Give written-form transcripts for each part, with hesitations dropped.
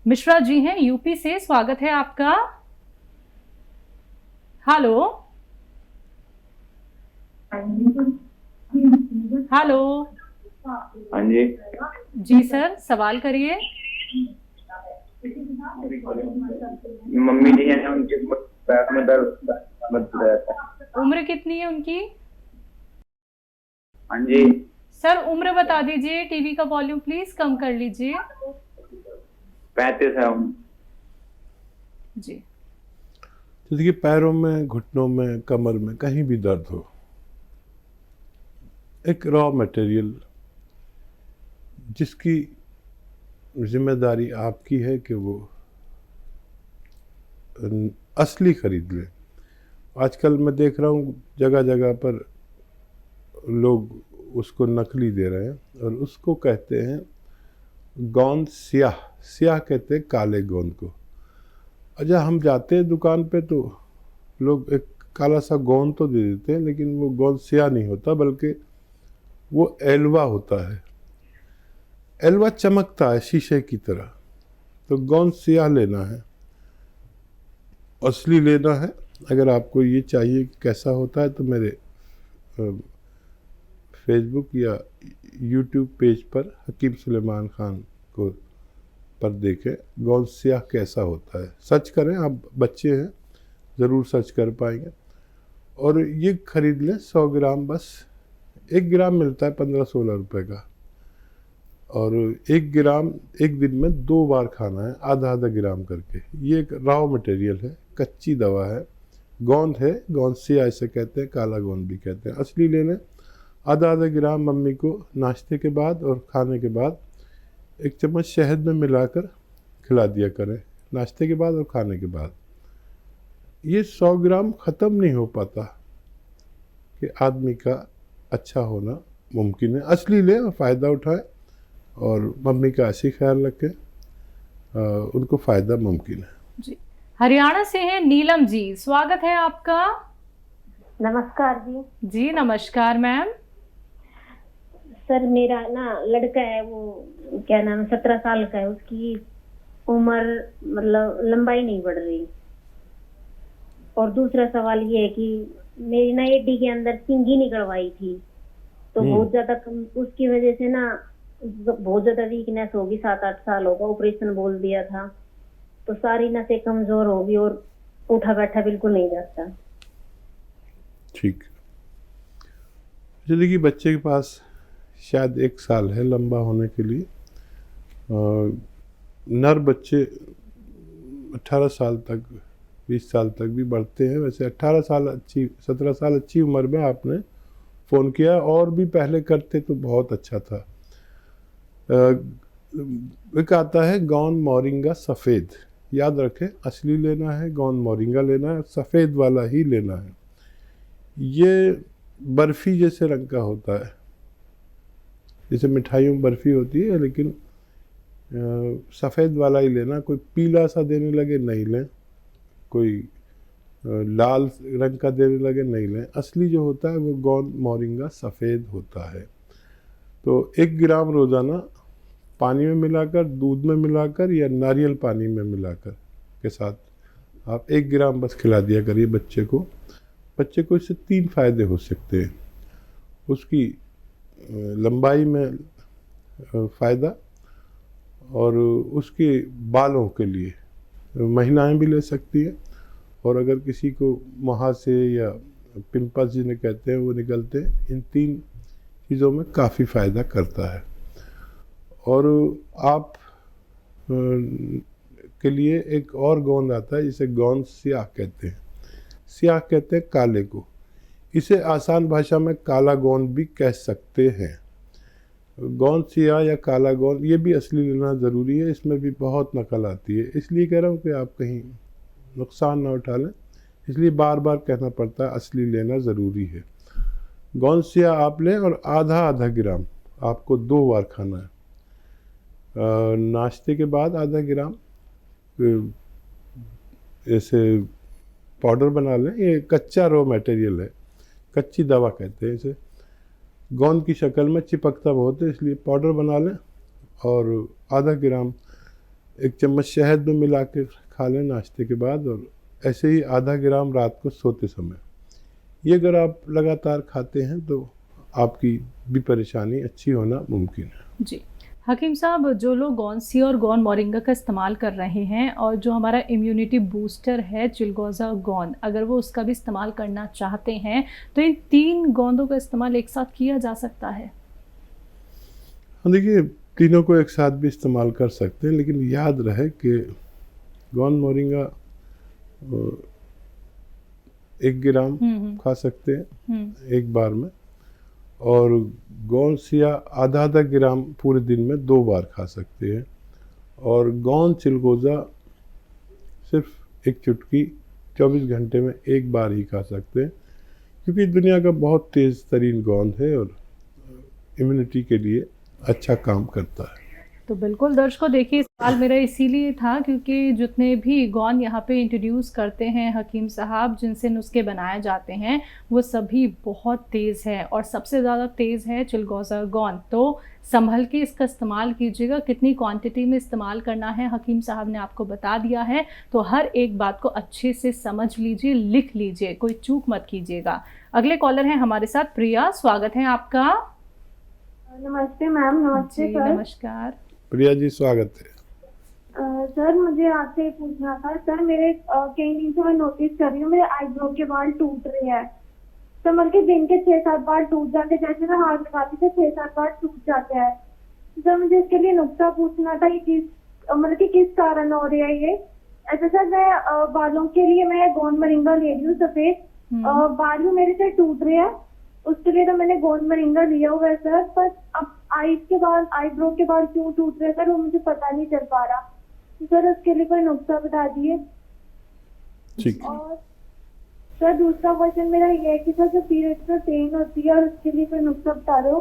मिश्रा जी हैं यूपी से, स्वागत है आपका। Hello hello. हाँ जी। जी सर, सवाल करिए। मम्मी जी है उनके पैर में दर्द रहता है। उम्र कितनी है उनकी? हाँ जी। सर उम्र बता दीजिए। टीवी का वॉल्यूम प्लीज कम कर लीजिए। 35 है उम्र। जी। तो देखिए, पैरों में, घुटनों में, कमर में कहीं भी दर्द हो, एक रॉ मटेरियल जिसकी जिम्मेदारी आपकी है कि वो असली खरीद लें। आजकल मैं देख रहा हूँ जगह जगह पर लोग उसको नकली दे रहे हैं और उसको कहते हैं गोंद स्याह। स्याह कहते हैं काले गोंद को। अच्छा, हम जाते हैं दुकान पे तो लोग एक काला सा गोंद तो दे देते हैं, लेकिन वो गोंद स्याह नहीं होता, बल्कि वो एलवा होता है। एलवा चमकता है शीशे की तरह। तो गोंद स्याह लेना है, असली लेना है। अगर आपको ये चाहिए कि कैसा होता है तो मेरे फेसबुक या यूट्यूब पेज पर हकीम सुलेमान ख़ान को पर देखें गोंद स्याह कैसा होता है। सर्च करें, आप बच्चे हैं ज़रूर सर्च कर पाएंगे। और ये ख़रीद लें 100 ग्राम बस। 1 ग्राम मिलता है 15-16 रुपए का, और 1 ग्राम एक दिन में 2 बार खाना है, आधा आधा ग्राम करके। ये एक रॉ मटेरियल है, कच्ची दवा है, गोंद है। गोंद स्याह ऐसे कहते हैं, काला गोंद भी कहते हैं। असली लेने आधा आधा ग्राम मम्मी को नाश्ते के बाद और खाने के बाद 1 चम्मच शहद में मिलाकर खिला दिया करें, नाश्ते के बाद और खाने के बाद। ये 100 ग्राम ख़त्म नहीं हो पाता कि आदमी का अच्छा होना मुमकिन है। असली लें और फ़ायदा उठाएं, और मम्मी का ऐसी ख्याल रखें, उनको फ़ायदा मुमकिन है। जी। हरियाणा से हैं नीलम जी, स्वागत है आपका। नमस्कार जी। जी नमस्कार मैम। सर मेरा ना लड़का है, वो क्या नाम है, 17 साल का है। उसकी उम्र मतलब लंबाई नहीं बढ़ रही। और दूसरा सवाल ये है कि मेरी ना एडी के अंदर सिंगी निकलवाई थी, तो बहुत ज्यादा उसकी वजह से ना बहुत ज्यादा वीकनेस होगी। 7-8 साल होगा, ऑपरेशन बोल दिया था, तो सारी नसें कमजोर होगी और उठा बैठा बिल्कुल नहीं जाता। ठीक। देखिए, बच्चे के पास शायद 1 साल है लंबा होने के लिए। नर बच्चे 18 साल तक, 20 साल तक भी बढ़ते हैं। वैसे 18 साल अच्छी, 17 साल अच्छी उम्र में आपने फ़ोन किया, और भी पहले करते तो बहुत अच्छा था। एक आता है गोंद मोरिंगा सफ़ेद, याद रखें, असली लेना है, गोंद मोरिंगा लेना है, सफ़ेद वाला ही लेना है। ये बर्फ़ी जैसे रंग का होता है, जैसे मिठाइयों में बर्फ़ी होती है, लेकिन सफ़ेद वाला ही लेना। कोई पीला सा देने लगे नहीं लें, कोई लाल रंग का देने लगे नहीं लें। असली जो होता है वो गोंद मोरिंगा सफ़ेद होता है। तो 1 ग्राम रोज़ाना पानी में मिलाकर, दूध में मिलाकर या नारियल पानी में मिलाकर के साथ आप 1 ग्राम बस खिला दिया करिए बच्चे को। बच्चे को इससे 3 फ़ायदे हो सकते हैं। उसकी लंबाई में फ़ायदा, और उसके बालों के लिए महिलाएं भी ले सकती हैं। और अगर किसी को मुहासे या पिंपल्स जिन्हें कहते हैं वो निकलते हैं, इन 3 चीज़ों में काफ़ी फ़ायदा करता है। और आप के लिए एक और गोंद आता है जिसे गोंद स्याह कहते हैं। स्याह कहते हैं काले को। इसे आसान भाषा में काला गोंद भी कह सकते हैं। गोंद स्याह या काला गोंद, ये भी असली लेना ज़रूरी है। इसमें भी बहुत नकल आती है, इसलिए कह रहा हूँ कि आप कहीं नुकसान ना उठा लें, इसलिए बार बार कहना पड़ता है असली लेना ज़रूरी है। गोंद स्याह आप लें, और आधा आधा ग्राम आपको 2 बार खाना है। नाश्ते के बाद आधा ग्राम ऐसे पाउडर बना लें। ये कच्चा रॉ मटेरियल है, कच्ची दवा कहते हैं इसे। गोंद की शक्ल में चिपकता बहुत है, इसलिए पाउडर बना लें, और आधा ग्राम 1 चम्मच शहद में मिला के खा लें नाश्ते के बाद, और ऐसे ही आधा ग्राम रात को सोते समय। ये अगर आप लगातार खाते हैं तो आपकी भी परेशानी अच्छी होना मुमकिन है। जी हकीम साहब, जो लोग गौनसी और गौन मोरिंगा का इस्तेमाल कर रहे हैं और जो हमारा इम्यूनिटी बूस्टर है चिलगोज़ा गौन, अगर वो उसका भी इस्तेमाल करना चाहते हैं तो इन 3 गोंदों का इस्तेमाल एक साथ किया जा सकता है? हाँ, देखिए तीनों को एक साथ भी इस्तेमाल कर सकते हैं, लेकिन याद रहे कि गौन मोरिंगा 1 ग्राम खा सकते हैं एक बार में, और गौनसिया आधा ग्राम पूरे दिन में 2 बार खा सकते हैं, और गौन चिलगोज़ा सिर्फ 1 चुटकी 24 घंटे में 1 बार ही खा सकते हैं, क्योंकि दुनिया का बहुत तेज़ तरीन गोंद है और इम्यूनिटी के लिए अच्छा काम करता है। तो बिल्कुल दर्शकों, देखिए सवाल मेरा इसीलिए था क्योंकि जितने भी गौन यहाँ पे इंट्रोड्यूस करते हैं हकीम साहब, जिनसे नुस्खे बनाए जाते हैं, वो सभी बहुत तेज़ है और सबसे ज़्यादा तेज़ है चिलगोज़ा गौन। तो संभल के इसका इस्तेमाल कीजिएगा, कितनी क्वांटिटी में इस्तेमाल करना है हकीम साहब ने आपको बता दिया है, तो हर एक बात को अच्छे से समझ लीजिए, लिख लीजिए, कोई चूक मत कीजिएगा। अगले कॉलर हैं हमारे साथ, प्रिया, स्वागत है आपका। नमस्ते मैम। नमस्ते जी, सर। नमस्कार। प्रिया जी, स्वागत है। सर मुझे आपसे पूछना था सर, मेरे कई दिन से मैं नोटिस कर रही हूँ मेरे आईब्रो के बाल टूट रहे हैं। तो मतलब कि दिन के 6-7 बार टूट जाते, जैसे मैं हाथ लगाती थी 6-7 बार टूट जाते हैं। सर मुझे इसके लिए नुस्खा पूछना था कि मतलब कि किस कारण हो रहा है ये। ऐसा सर मैं बालों के लिए मैं गोंद मोरिंगा ले रही हूँ सफेद, बाल भी मेरे से टूट रहे हैं, उसके लिए तो मैंने गोंद मोरिंगा लिया हुआ है सर, पर अब आईब्रो के बाल क्यों टूट रहे हैं सर, वो मुझे पता नहीं चल पा रहा। सर उसके लिए कोई नुस्खा बता दिए। ठीक। और सर दूसरा क्वेश्चन मेरा ये है कि सर जो पीरियड्स में पेन होती है और उसके लिए कोई नुस्खा बता दो।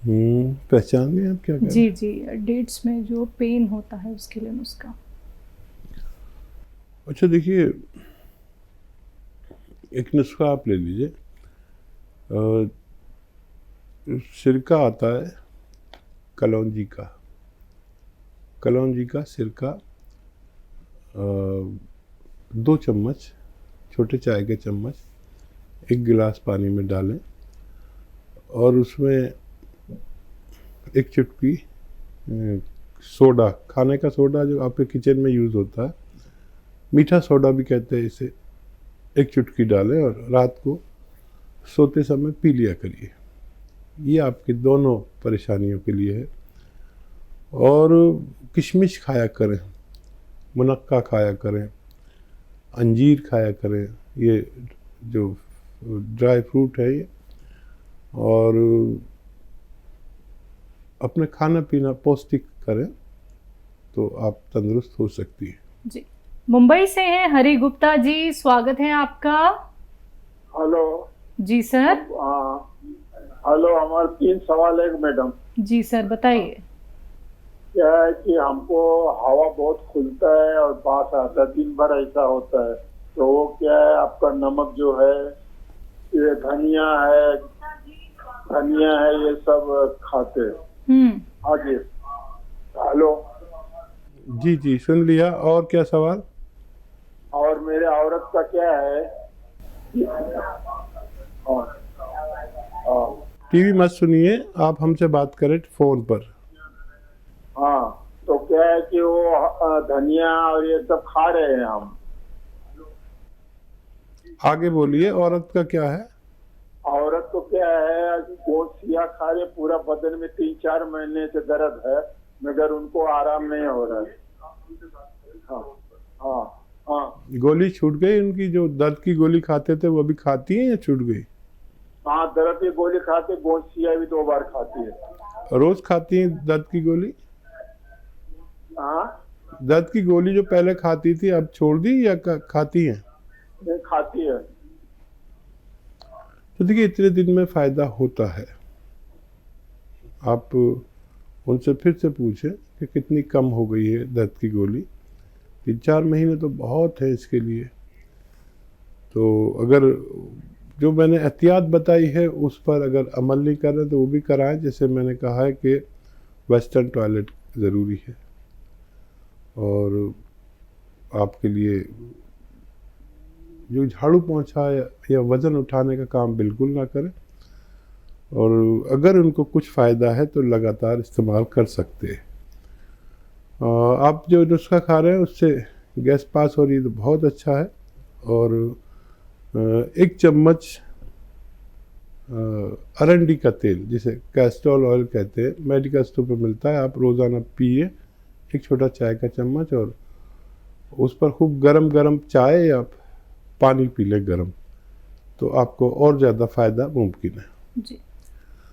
पहचान गए आप क्या कह रहे हैं? जी जी, डेट्स में जो पेन होता है उसके लिए नुस्खा। अच्छा देखिए, एक नुस्खा आप ले लीजिए। सिरका आता है कलौंजी का सिरका, 2 चम्मच, छोटे चाय के चम्मच 1 गिलास पानी में डालें, और उसमें 1 चुटकी सोडा, खाने का सोडा जो आपके किचन में यूज़ होता है, मीठा सोडा भी कहते हैं इसे, 1 चुटकी डालें और रात को सोते समय पी लिया करिए। ये आपकी दोनों परेशानियों के लिए है। और किशमिश खाया करें, मुनक्का खाया करें, अंजीर खाया करें, ये जो ड्राई फ्रूट है ये, और अपने खाना पीना पौष्टिक करें तो आप तंदुरुस्त हो सकती हैं। जी, मुंबई से हैं हरि गुप्ता जी, स्वागत है आपका। हेलो जी सर। हेलो, हमारे 3 सवाल है मैडम। जी सर, बताइए। क्या है कि हमको हवा बहुत खुलता है और बास आता है, दिन भर ऐसा होता है, तो वो क्या है आपका नमक जो है, ये धनिया है ये सब खाते हैं। आगे। हेलो जी सुन लिया, और क्या सवाल? और मेरे औरत का क्या है, टीवी मत सुनिए, आप हमसे बात करें फ़ोन पर। हाँ, तो क्या है कि वो धनिया और ये सब खा रहे हैं हम। आगे बोलिए, औरत का क्या है? औरत तो क्या है, गोसिया खा रहे, पूरा बदन में 3-4 महीने से दर्द है, मगर उनको आराम नहीं हो रहा है। हाँ। गोली छूट गई उनकी? जो दर्द की गोली खाते थे वो अभी खाती हैं या छूट गई? हाँ, दर्द की गोली खाते, गोसिया भी 2 बार खाती है। रोज खाती हैं दर्द की गोली? हाँ, दर्द की गोली जो पहले खाती थी अब छोड़ दी या खाती हैं? नहीं खाती है। तो देखिए, इतने दिन में फ़ायदा होता है। आप उनसे फिर से पूछें कि कितनी कम हो गई है दर्द की गोली। 3-4 महीने तो बहुत है इसके लिए। तो अगर जो मैंने एहतियात बताई है उस पर अगर अमल नहीं कर रहे तो वो भी कराएं। जैसे मैंने कहा है कि वेस्टर्न टॉयलेट ज़रूरी है और आपके लिए जो झाड़ू पोंछा या वज़न उठाने का काम बिल्कुल ना करें और अगर उनको कुछ फ़ायदा है तो लगातार इस्तेमाल कर सकते हैं। आप जो नुस्खा खा रहे हैं उससे गैस पास हो रही है तो बहुत अच्छा है और 1 चम्मच अरंडी का तेल जिसे कैस्ट्रोल ऑयल कहते हैं, मेडिकल स्टोर पर मिलता है, आप रोज़ाना पिए 1 छोटा चाय का चम्मच और उस पर खूब गरम चाय या पानी पी ले गरम, तो आपको और ज़्यादा फ़ायदा मुमकिन है। जी,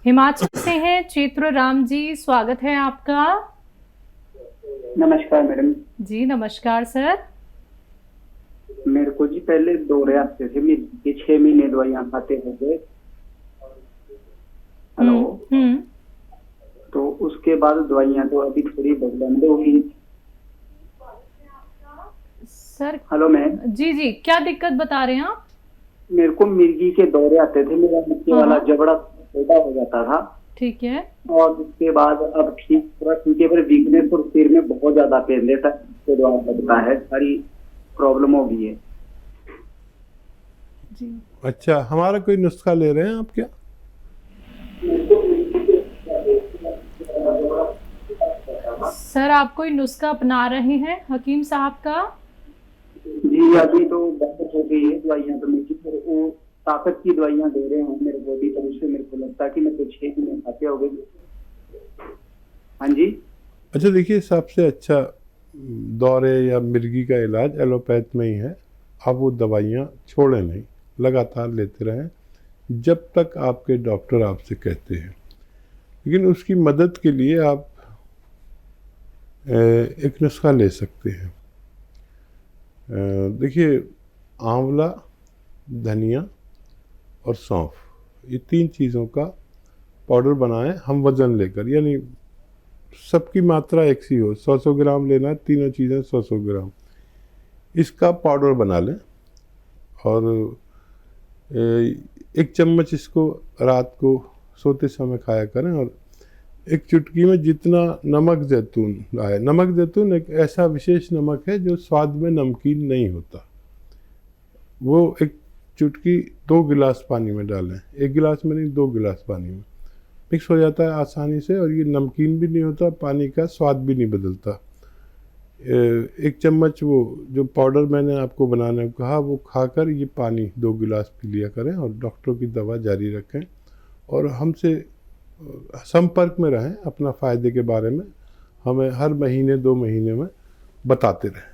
हिमाचल से हैं चेत्र राम जी, स्वागत है आपका। नमस्कार मैडम जी नमस्कार सर। मेरे को जी पहले दौरे आते थे, मेरे 6 महीने दवाइयां खाते हुए। हेलो। तो उसके बाद दवाइयां तो अभी थोड़ी बंद हुई सर। Hello ma'am. जी क्या दिक्कत बता रहे हैं आप? मेरे को मिर्गी के दौरे आते थे, मेरा नीचे वाला जबड़ा छोटा हो जाता था। ठीक है। और उसके बाद अब पूरा ठीक है, पर वीकनेस और सिर में बहुत ज्यादा पेन रहता है, उसके द्वारा लगता है सारी प्रॉब्लम हो गई है जी। अच्छा, हमारा कोई नुस्खा ले रहे हैं आप क्या? सर आप कोई नुस्खा अपना रहे हैं हकीम साहब का? जी अभी तो बंद हो गई है दवाइयां, तो मेरी वो ताकत की दवाइयां दे रहे हैं मेरे बॉडी पर, उससे मेरे को लगता है कि मैं तो 6 महीने खाते हो गए। हाँ जी। अच्छा देखिए, सबसे अच्छा दौरे या मिर्गी का इलाज एलोपैथ में ही है। आप वो दवाइयाँ छोड़ें नहीं, लगातार लेते रहें जब तक आपके डॉक्टर आपसे कहते हैं। लेकिन उसकी मदद के लिए आप एक नुस्खा ले सकते हैं। देखिए, आंवला, धनिया और सौंफ, ये 3 चीज़ों का पाउडर बनाएं हम वज़न लेकर, यानी सबकी मात्रा एक सी हो, 100 ग्राम लेना है, तीनों चीज़ें 100 ग्राम, इसका पाउडर बना लें और 1 चम्मच इसको रात को सोते समय खाया करें। और 1 चुटकी में जितना नमक जैतून आए, नमक जैतून एक ऐसा विशेष नमक है जो स्वाद में नमकीन नहीं होता, वो 1 चुटकी 2 गिलास पानी में डालें, 1 गिलास में नहीं 2 गिलास पानी में, मिक्स हो जाता है आसानी से और ये नमकीन भी नहीं होता, पानी का स्वाद भी नहीं बदलता। 1 चम्मच वो जो पाउडर मैंने आपको बनाने को कहा वो खाकर ये पानी 2 गिलास पी लिया करें और डॉक्टरों की दवा जारी रखें और हमसे संपर्क में रहें, अपना फ़ायदे के बारे में हमें हर महीने 2 महीने में बताते रहें।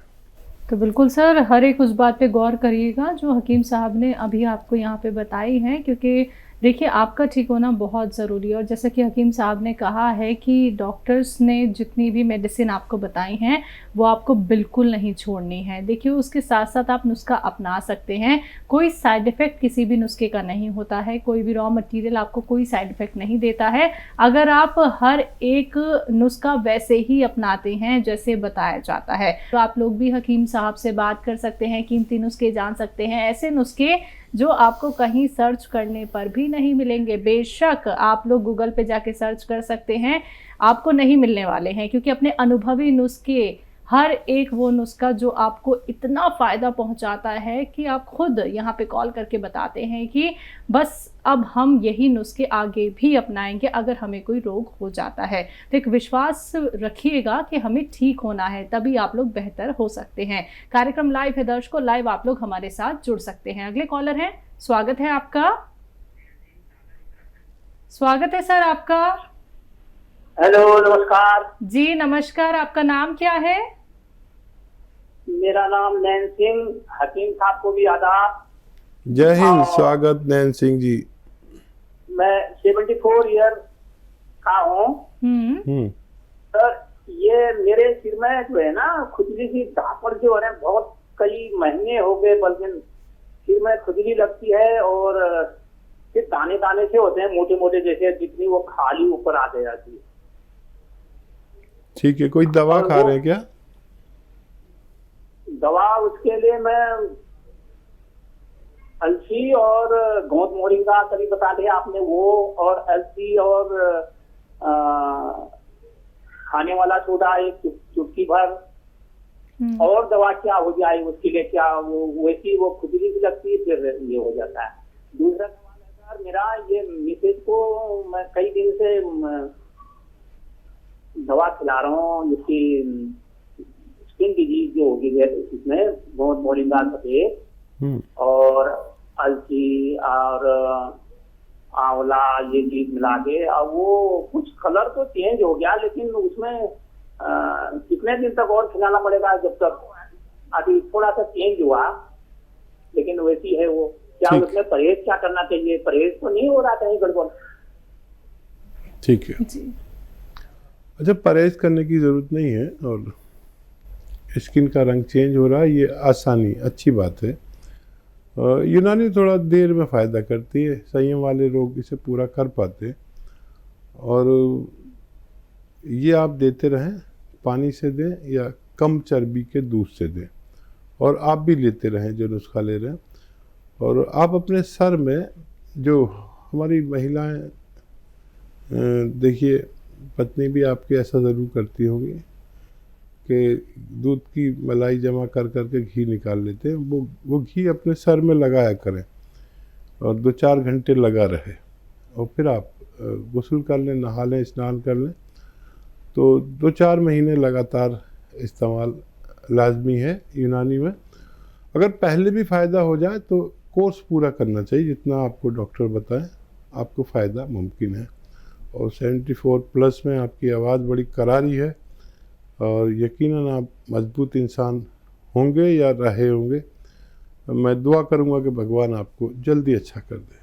तो बिल्कुल सर, हर एक उस बात पे गौर करिएगा जो हकीम साहब ने अभी आपको यहाँ पे बताई है, क्योंकि देखिए आपका ठीक होना बहुत ज़रूरी है। और जैसा कि हकीम साहब ने कहा है कि डॉक्टर्स ने जितनी भी मेडिसिन आपको बताई हैं वो आपको बिल्कुल नहीं छोड़नी है। देखिए उसके साथ साथ आप नुस्खा अपना सकते हैं, कोई साइड इफ़ेक्ट किसी भी नुस्खे का नहीं होता है, कोई भी रॉ मटेरियल आपको कोई साइड इफ़ेक्ट नहीं देता है अगर आप हर एक नुस्खा वैसे ही अपनाते हैं जैसे बताया जाता है। तो आप लोग भी हकीम साहब से बात कर सकते हैं, कीमती नुस्खे जान सकते हैं, ऐसे नुस्खे जो आपको कहीं सर्च करने पर भी नहीं मिलेंगे। बेशक आप लोग गूगल पे जाके सर्च कर सकते हैं, आपको नहीं मिलने वाले हैं, क्योंकि अपने अनुभवी नुस्खे, हर एक वो नुस्खा जो आपको इतना फ़ायदा पहुंचाता है कि आप खुद यहाँ पे कॉल करके बताते हैं कि बस अब हम यही नुस्खे आगे भी अपनाएंगे अगर हमें कोई रोग हो जाता है। तो एक विश्वास रखिएगा कि हमें ठीक होना है, तभी आप लोग बेहतर हो सकते हैं। कार्यक्रम लाइव है दर्शकों, लाइव आप लोग हमारे साथ जुड़ सकते हैं। अगले कॉलर हैं, स्वागत है आपका। स्वागत है सर आपका। हेलो, नमस्कार जी नमस्कार, आपका नाम क्या है? मेरा नाम नैन सिंह, हकीम साहब को भी आदाब। जय हिंद, स्वागत नैन सिंह जी। मैं 74 ईयर का हूँ सर। ये मेरे सिर में जो है ना खुजली सी धापड़ जो है बहुत कई महीने हो गए, बल्कि सिर में खुजली लगती है और फिर दाने दाने से होते हैं मोटे मोटे, जैसे जितनी वो खाली ऊपर आते जाती है। ठीक है, कोई दवा खा रहे हैं क्या? दवा उसके लिए मैं अलसी और गोंद मोरिंगा कभी बता दिया आपने, वो और अलसी और खाने वाला सोडा एक चुटकी भर, और दवा क्या हो जाए उसके लिए, क्या वो वैसी वो खुजली भी लगती है, फिर ये हो जाता है। दूसरा सवाल है सर मेरा, ये मिसेज को मैं कई दिन से दवा खिला रहा हूँ, जिसकी स्किन डिजीज जो होगी है इसमें, बहुत मोरिंगा सफेद और अलसी और आंवला ये चीज मिला के, अब वो कुछ कलर तो चेंज हो गया, लेकिन उसमें कितने दिन तक और खिलाना पड़ेगा? जब तक अभी थोड़ा सा चेंज हुआ लेकिन वैसी है वो, क्या उसमें परहेज क्या करना चाहिए? परहेज तो नहीं हो रहा कहीं गड़बड़? ठीक है जी। अच्छा, परहेज करने की ज़रूरत नहीं है, और स्किन का रंग चेंज हो रहा है ये आसानी अच्छी बात है। यूनानी थोड़ा देर में फ़ायदा करती है, संयम वाले लोग इसे पूरा कर पाते हैं। और ये आप देते रहें, पानी से दें या कम चर्बी के दूध से दें, और आप भी लेते रहें जो नुस्खा ले रहे हैं। और आप अपने सर में, जो हमारी महिलाएं, देखिए पत्नी भी आपकी ऐसा ज़रूर करती होगी कि दूध की मलाई जमा कर करके घी निकाल लेते हैं, वो घी अपने सर में लगाया करें और 2-4 घंटे लगा रहे, और फिर आप गुस्ल कर लें, नहा लें, स्नान कर लें। तो 2-4 महीने लगातार इस्तेमाल लाजमी है यूनानी में। अगर पहले भी फ़ायदा हो जाए तो कोर्स पूरा करना चाहिए, जितना आपको डॉक्टर बताएं आपको फ़ायदा मुमकिन है। और 74+ में आपकी आवाज़ बड़ी करारी है, और यकीनन आप मजबूत इंसान होंगे या रहे होंगे। मैं दुआ करूंगा कि भगवान आपको जल्दी अच्छा कर दे।